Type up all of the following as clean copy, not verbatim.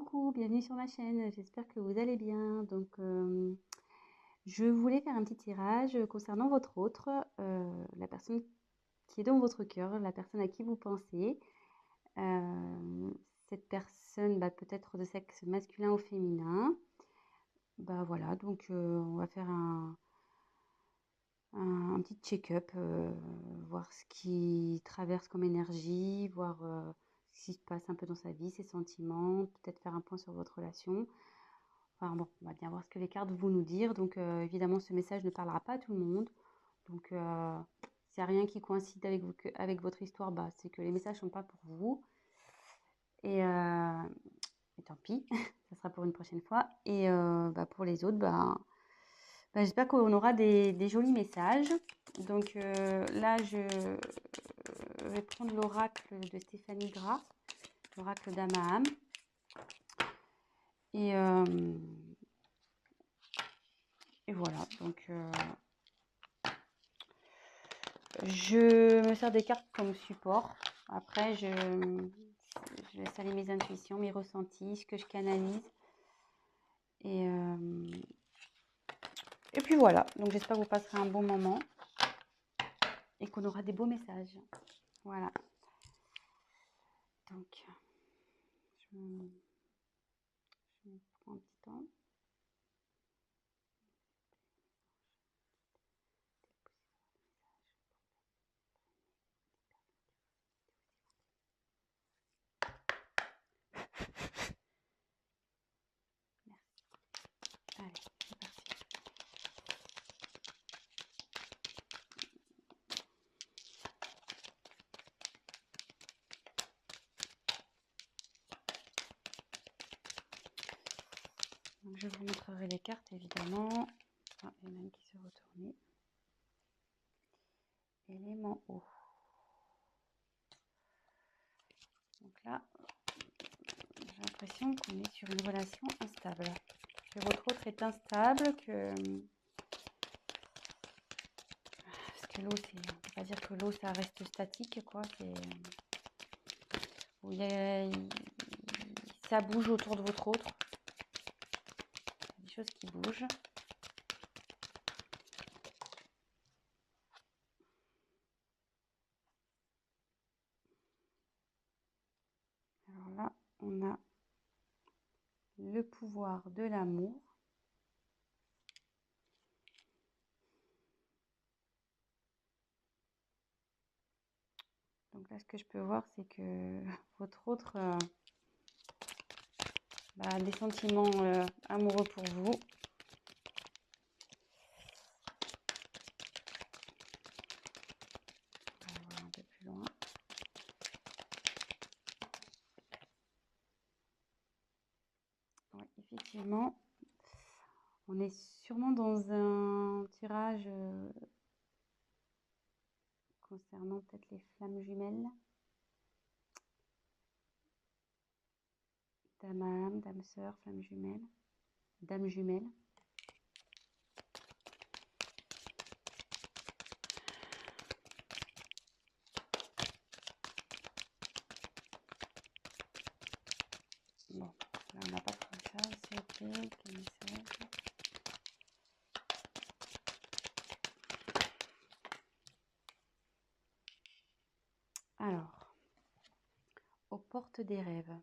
coucou, bienvenue sur ma chaîne, j'espère que vous allez bien. Je voulais faire un petit tirage concernant votre autre, la personne qui est dans votre cœur, la personne à qui vous pensez. Cette personne, peut être de sexe masculin ou féminin. Voilà, on va faire un petit check-up, voir ce qui traverse comme énergie, voir ce qui se passe un peu dans sa vie, ses sentiments, peut-être faire un point sur votre relation. Enfin bon, on va bien voir ce que les cartes vont nous dire. Évidemment, ce message ne parlera pas à tout le monde. S'il n'y a rien qui coïncide avec votre histoire, c'est que les messages ne sont pas pour vous. Et tant pis, ça sera pour une prochaine fois. Pour les autres, j'espère qu'on aura des jolis messages. Là, je vais prendre l'oracle de Stéphanie Gras, l'oracle d'Amaham. Et voilà, je me sers des cartes comme support. Après, je laisse aller mes intuitions, mes ressentis, ce que je canalise. Et puis voilà, donc j'espère que vous passerez un bon moment et qu'on aura des beaux messages. Voilà. Donc, je prends un petit temps. Merci. Allez, c'est parti. Donc, je vous montrerai les cartes, évidemment. Ah, il y en a une qui s'est retournée. Élément eau. Donc là, j'ai l'impression qu'on est sur une relation instable. Que votre autre est instable, parce que l'eau, on ne peut pas dire que l'eau, ça reste statique, quoi. Ça bouge autour de votre autre. Il y a des choses qui bougent. Alors là, on a le pouvoir de l'amour. Donc là, ce que je peux voir, c'est que votre autre a des sentiments amoureux pour vous. On va voir un peu plus loin. Oui, effectivement, on est sûrement dans un tirage concernant peut-être les flammes jumelles. Dame âme, dame sœur, flamme jumelle, dame jumelle. Bon, là on n'a pas trouvé ça, c'est ok, quel message. Alors, aux portes des rêves.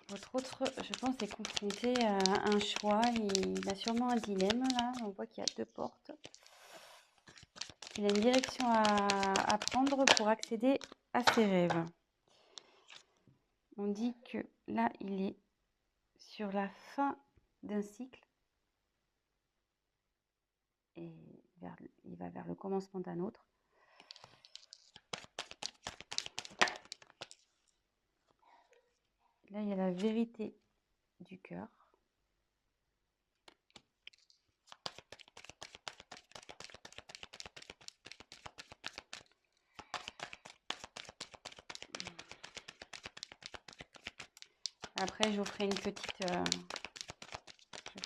Votre autre, je pense, est confronté à un choix. Il a sûrement un dilemme, là. On voit qu'il y a deux portes. Il a une direction à prendre pour accéder à ses rêves. On dit que là, il est sur la fin d'un cycle et il va vers le commencement d'un autre. Là, il y a la vérité du cœur. Après, je vous ferai une petite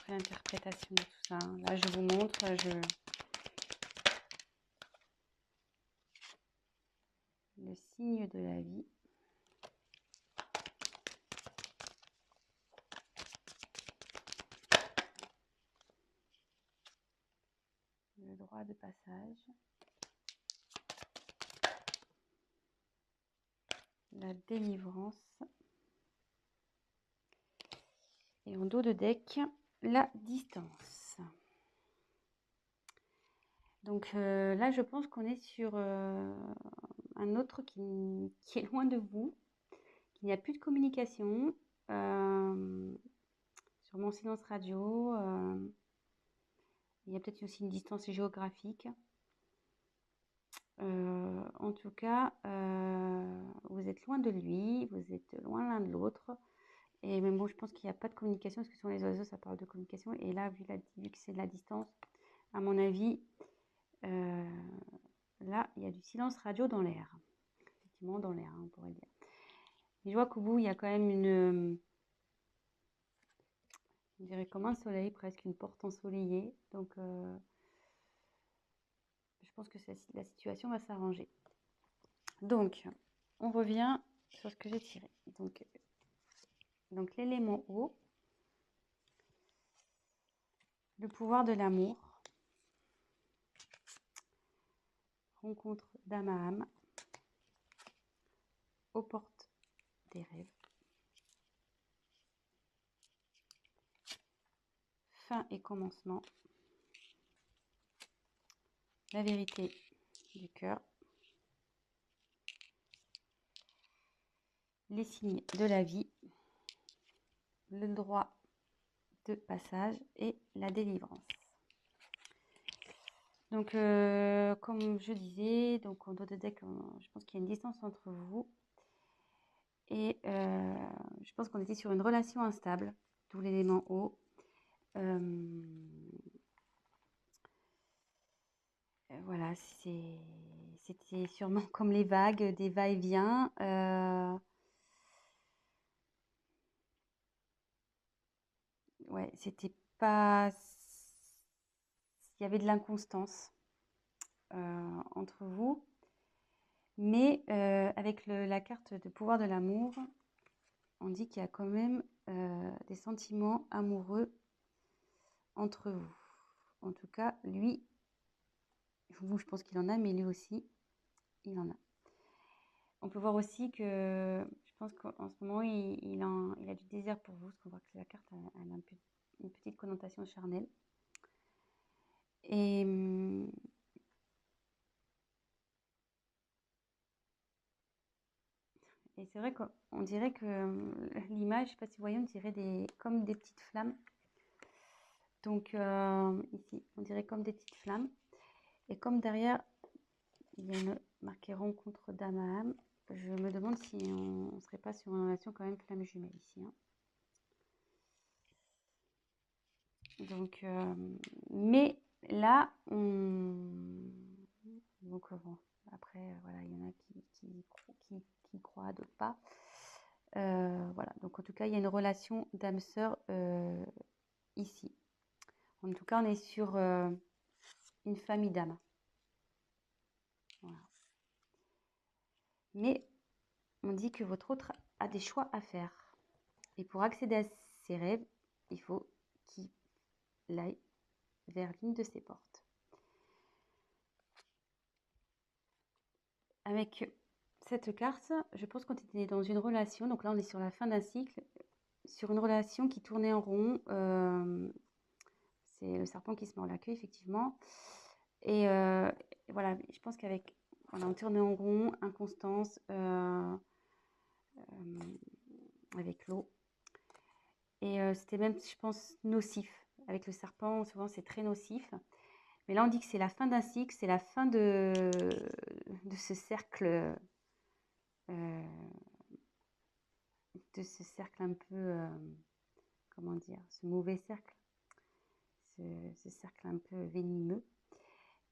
interprétation de tout ça. Là, je vous montre, le signe de la vie. 3 de passage. La délivrance. Et en dos de deck, la distance. Donc là, je pense qu'on est sur un autre qui est loin de vous, qu'il n'y a plus de communication. Sur mon silence radio, il y a peut-être aussi une distance géographique. En tout cas, vous êtes loin de lui, vous êtes loin l'un de l'autre. Et même bon, je pense qu'il n'y a pas de communication, parce que sur les oiseaux, ça parle de communication. Et là, vu que c'est de la distance, à mon avis, là, il y a du silence radio dans l'air. Effectivement, dans l'air, on pourrait dire. Mais je vois qu'au bout, il y a quand même je dirais comme un soleil, presque une porte ensoleillée. Donc, je pense que la situation va s'arranger. Donc, on revient sur ce que j'ai tiré. Donc l'élément eau, le pouvoir de l'amour, rencontre d'âme à âme, aux portes des rêves, fin et commencement, la vérité du cœur, les signes de la vie, le droit de passage et la délivrance. Donc, comme je disais, donc en dos de deck, je pense qu'il y a une distance entre vous. Et je pense qu'on était sur une relation instable, d'où l'élément eau. Voilà, c'était sûrement comme les vagues, des va-et-vient. Ouais, c'était pas. Il y avait de l'inconstance entre vous. Mais avec la carte de pouvoir de l'amour, on dit qu'il y a quand même des sentiments amoureux entre vous. En tout cas, lui, vous, je pense qu'il en a, mais lui aussi, il en a. On peut voir aussi que je pense qu'en ce moment, il a du désir pour vous, parce qu'on voit que la carte elle a une petite connotation charnelle. Et c'est vrai qu'on dirait que l'image, je ne sais pas si vous voyez, on dirait comme des petites flammes. Donc ici, on dirait comme des petites flammes. Et comme derrière, il y a marqué rencontre d'âme à âme, je me demande si on ne serait pas sur une relation quand même flamme jumelle ici. Hein. Donc, mais là, donc bon, après, voilà, il y en a qui croient, d'autres pas. Voilà, donc en tout cas, il y a une relation d'âme sœur ici. En tout cas, on est sur une famille d'âmes. Voilà. Mais on dit que votre autre a des choix à faire. Et pour accéder à ses rêves, il faut qu'il aille vers l'une de ses portes. Avec cette carte, je pense qu'on était dans une relation, donc là on est sur la fin d'un cycle, sur une relation qui tournait en rond. C'est le serpent qui se mord la queue, effectivement. Et voilà, je pense qu'avec, voilà, on tournait en rond, inconstance, avec l'eau. Et c'était même, je pense, nocif. Avec le serpent, souvent c'est très nocif. Mais là, on dit que c'est la fin d'un cycle, c'est la fin de ce cercle, un peu, comment dire, ce mauvais cercle, ce cercle un peu venimeux.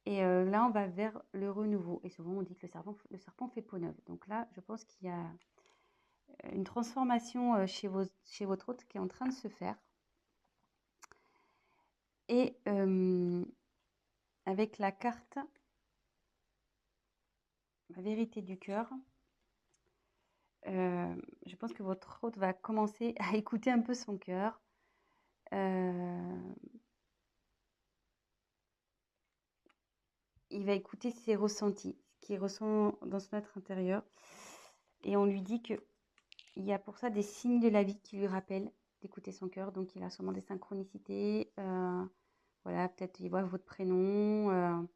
Et là, on va vers le renouveau. Et souvent, on dit que le serpent fait peau neuve. Donc là, je pense qu'il y a une transformation chez votre hôte qui est en train de se faire. Et avec la carte, la vérité du cœur, je pense que votre hôte va commencer à écouter un peu son cœur. il va écouter ses ressentis, ce qu'il ressent dans son être intérieur. Et on lui dit qu'il y a pour ça des signes de la vie qui lui rappellent d'écouter son cœur. Donc, il a sûrement des synchronicités. Voilà, peut-être il voit votre prénom.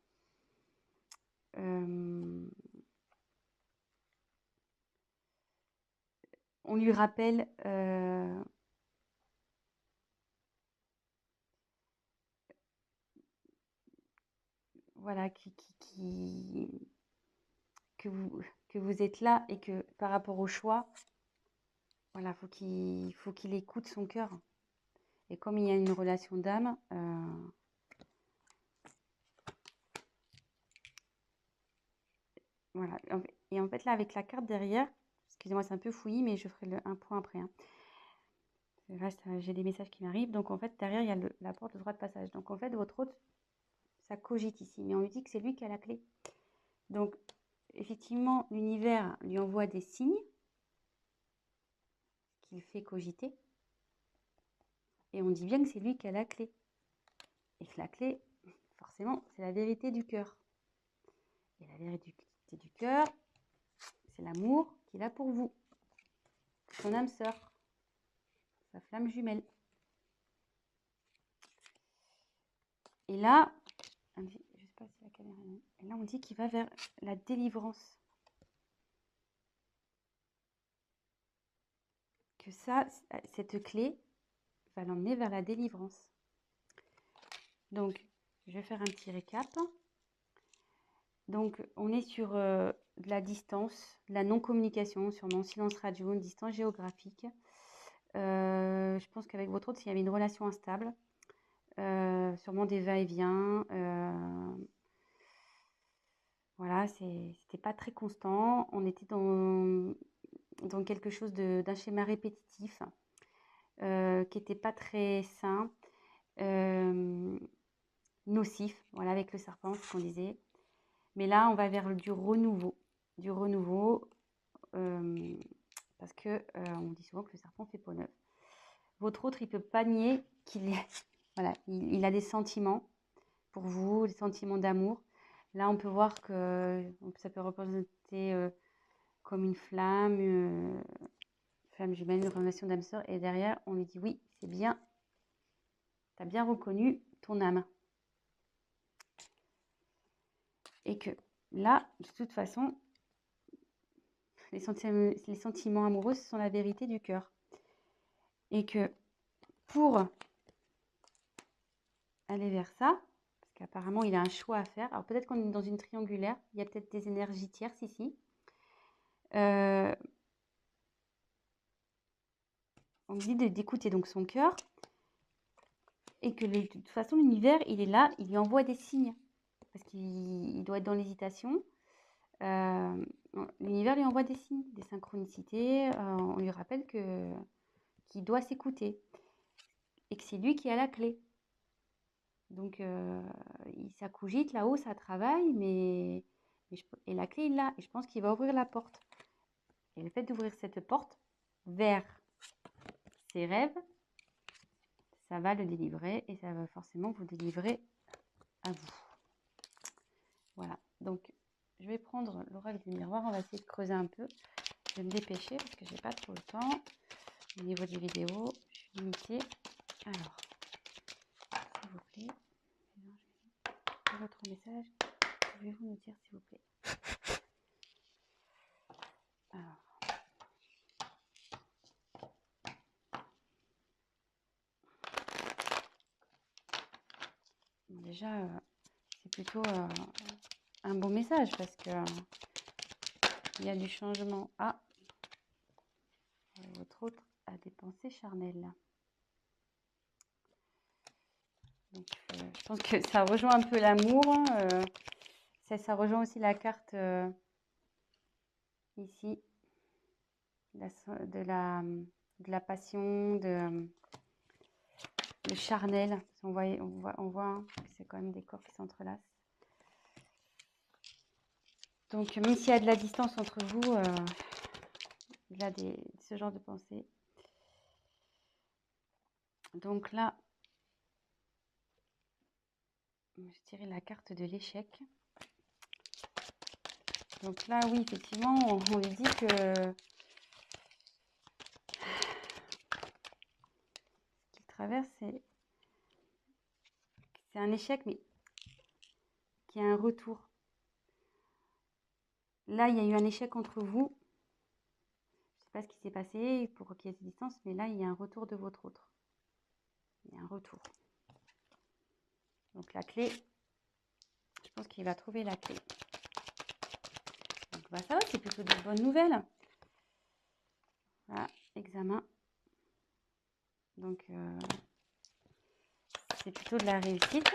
On lui rappelle voilà, que vous êtes là et que par rapport au choix, voilà, faut qu'il écoute son cœur. Et comme il y a une relation d'âme, voilà. Et en fait, là, avec la carte derrière, excusez-moi, c'est un peu fouillis, mais je ferai un point après. Hein. J'ai des messages qui m'arrivent. Donc, en fait, derrière, il y a la porte, le droit de passage. Donc, en fait, votre hôte, ça cogite ici. Mais on lui dit que c'est lui qui a la clé. Donc, effectivement, l'univers lui envoie des signes qu'il fait cogiter. Et on dit bien que c'est lui qui a la clé. Et que la clé, forcément, c'est la vérité du cœur. Et la vérité du cœur, c'est l'amour qu'il a pour vous. Son âme sœur. Sa flamme jumelle. Et là, je ne sais pas si la caméra est là. Et là, on dit qu'il va vers la délivrance. Que ça, cette clé va l'emmener vers la délivrance. Donc, je vais faire un petit récap. Donc, on est sur de la distance, de la non-communication, sûrement silence radio, une distance géographique. Je pense qu'avec votre autre, s'il y avait une relation instable, sûrement des va-et-vient. Voilà, c'était pas très constant. On était dans quelque chose d'un schéma répétitif qui n'était pas très sain, nocif, voilà, avec le serpent, ce qu'on disait. Mais là, on va vers du renouveau, parce que on dit souvent que le serpent fait peau neuve. Votre autre, il peut pas nier qu'il voilà, il a des sentiments pour vous, des sentiments d'amour. Là, on peut voir que ça peut représenter comme une flamme jumelle, une relation d'âme sœur. Et derrière, on lui dit oui, c'est bien, tu as bien reconnu ton âme. Et que là, de toute façon, les sentiments amoureux, ce sont la vérité du cœur. Et que pour aller vers ça, parce qu'apparemment, il a un choix à faire. Alors peut-être qu'on est dans une triangulaire, il y a peut-être des énergies tierces ici. On dit d'écouter donc son cœur et que de toute façon, l'univers, il est là, il lui envoie des signes. Parce qu'il doit être dans l'hésitation. L'univers lui envoie des signes, des synchronicités. On lui rappelle qu'il doit s'écouter et que c'est lui qui a la clé. Donc, ça cogite là-haut, ça travaille, et la clé, il l'a. Et je pense qu'il va ouvrir la porte. Et le fait d'ouvrir cette porte vers ses rêves, ça va le délivrer et ça va forcément vous délivrer à vous. Voilà. Donc, je vais prendre l'oracle du miroir. On va essayer de creuser un peu. Je vais me dépêcher parce que j'ai pas trop le temps. Au niveau des vidéos, je suis limitée. Alors, s'il vous plaît, votre message, pouvez-vous nous dire s'il vous plaît? Alors, bon, déjà, c'est plutôt un bon message parce que il y a du changement. Ah, votre autre a des pensées charnelles. Donc, je pense que ça rejoint un peu l'amour. Ça rejoint aussi la carte ici de la passion, le charnel. On voit que c'est quand même des corps qui s'entrelacent. Donc, même s'il y a de la distance entre vous, il y a ce genre de pensée. Donc là, je dirais la carte de l'échec. Donc là, oui, effectivement, on lui dit que ce qu'il traverse, c'est un échec, mais qui a un retour. Là, il y a eu un échec entre vous. Je ne sais pas ce qui s'est passé pour qu'il y ait cette distance, mais là, il y a un retour de votre autre. Il y a un retour. Donc la clé, je pense qu'il va trouver la clé. Donc bah, ça va, c'est plutôt de bonnes nouvelles. Voilà, examen. Donc c'est plutôt de la réussite.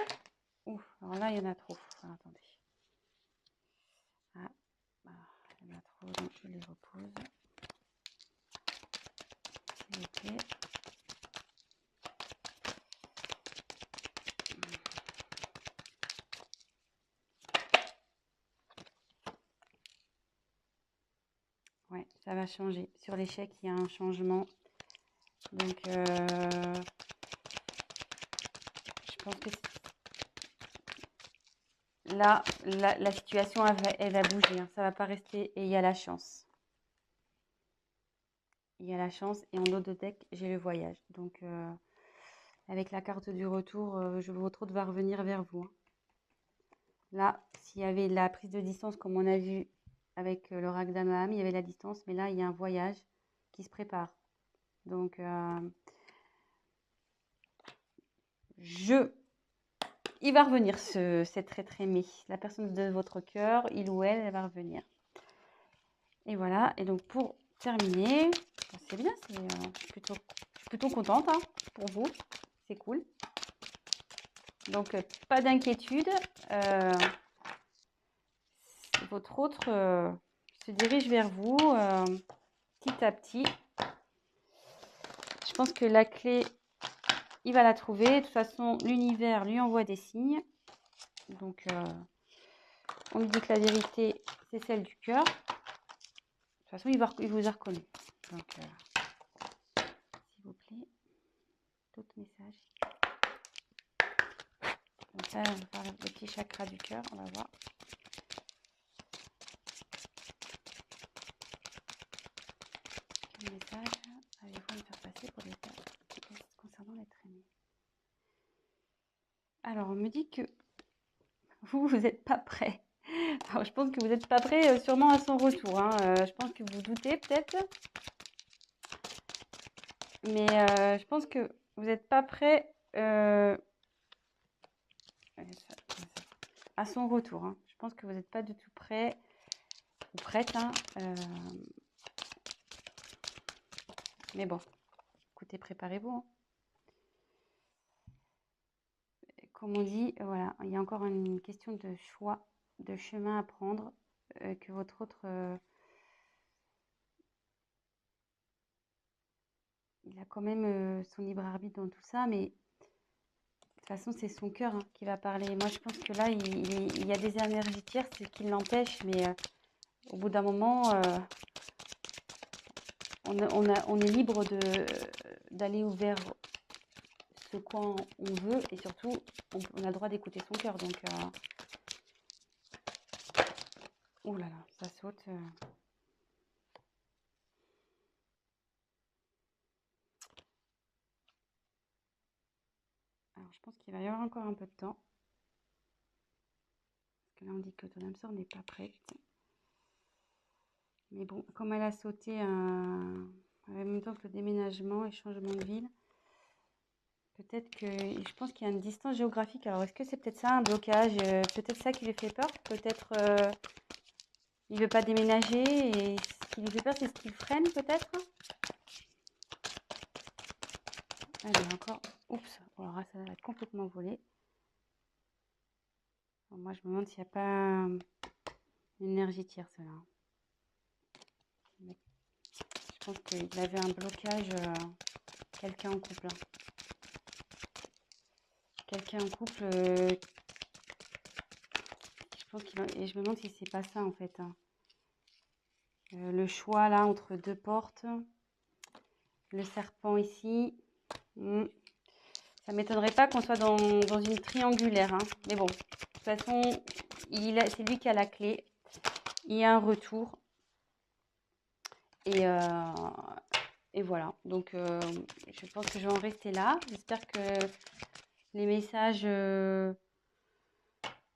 Ouf, alors là, il y en a trop. Alors, attendez. Ah, il y en a trop, donc je les repose. S'il vous plaît. Ouais, ça va changer. Sur l'échec, il y a un changement. Donc, je pense que là, la situation, elle va bouger. Hein. Ça va pas rester. Et il y a la chance. Il y a la chance. Et en haut de deck, j'ai le voyage. Donc, avec la carte du retour, votre autre va revenir vers vous. Hein. Là, s'il y avait la prise de distance, comme on a vu avec le Ragdamaham, il y avait la distance. Mais là, il y a un voyage qui se prépare. Donc, il va revenir, cet être aimé. La personne de votre cœur, il ou elle va revenir. Et voilà. Et donc, pour terminer, c'est bien. Je suis plutôt contente hein, pour vous. C'est cool. Donc, pas d'inquiétude. Votre autre se dirige vers vous petit à petit. Je pense que la clé, il va la trouver. De toute façon, l'univers lui envoie des signes. Donc, on lui dit que la vérité, c'est celle du cœur. De toute façon, il vous a reconnu. Donc, s'il vous plaît, d'autres messages. Comme ça, on va faire le petit chakra du cœur. On va voir. Quel message avez-vous à me faire passer pour les tests concernant l'être aimé? Alors, on me dit que vous n'êtes pas prêt. Alors, je pense que vous n'êtes pas prêt sûrement à son retour. Hein. Je pense que vous doutez peut-être. Mais je pense que vous n'êtes pas prêt à son retour. Hein. Je pense que vous n'êtes pas du tout prêt ou prête. Hein. Mais bon, écoutez, préparez-vous. Hein. Comme on dit, voilà, il y a encore une question de choix, de chemin à prendre, que votre autre... il a quand même son libre arbitre dans tout ça, mais de toute façon, c'est son cœur hein, qui va parler. Moi, je pense que là, il y a des énergies tierces qui l'empêchent, mais au bout d'un moment, on est libre d'aller vers ce quoi on veut, et surtout, on a le droit d'écouter son cœur. Donc, oh là là, ça saute. Alors, je pense qu'il va y avoir encore un peu de temps. Parce que là, on dit que ton âme sœur n'est pas prête. Mais bon, comme elle a sauté en même temps que le déménagement et changement de ville, peut-être que... Je pense qu'il y a une distance géographique. Alors, est-ce que c'est peut-être ça, un blocage? Peut-être ça qui lui fait peur. Peut-être il ne veut pas déménager. Et ce qui lui fait peur, c'est ce qui le freine, peut-être. Allez, encore... Oups, alors là, ça va être complètement volé. Alors, moi, je me demande s'il n'y a pas une énergie tierce, là. Je pense qu'il avait un blocage, quelqu'un en couple. Hein. Quelqu'un en couple, je pense et je me demande si c'est pas ça en fait. Hein. Le choix là entre deux portes, le serpent ici. Ça m'étonnerait pas qu'on soit dans une triangulaire. Hein. Mais bon, de toute façon, c'est lui qui a la clé. il y a un retour. Et, et voilà. Donc, je pense que je vais en rester là. J'espère que les messages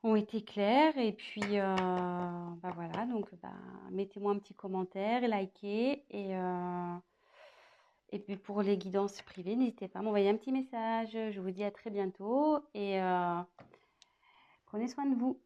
ont été clairs. Et puis, bah voilà. Donc, bah, mettez-moi un petit commentaire, likez. Et puis, pour les guidances privées, n'hésitez pas à m'envoyer un petit message. Je vous dis à très bientôt. Et prenez soin de vous.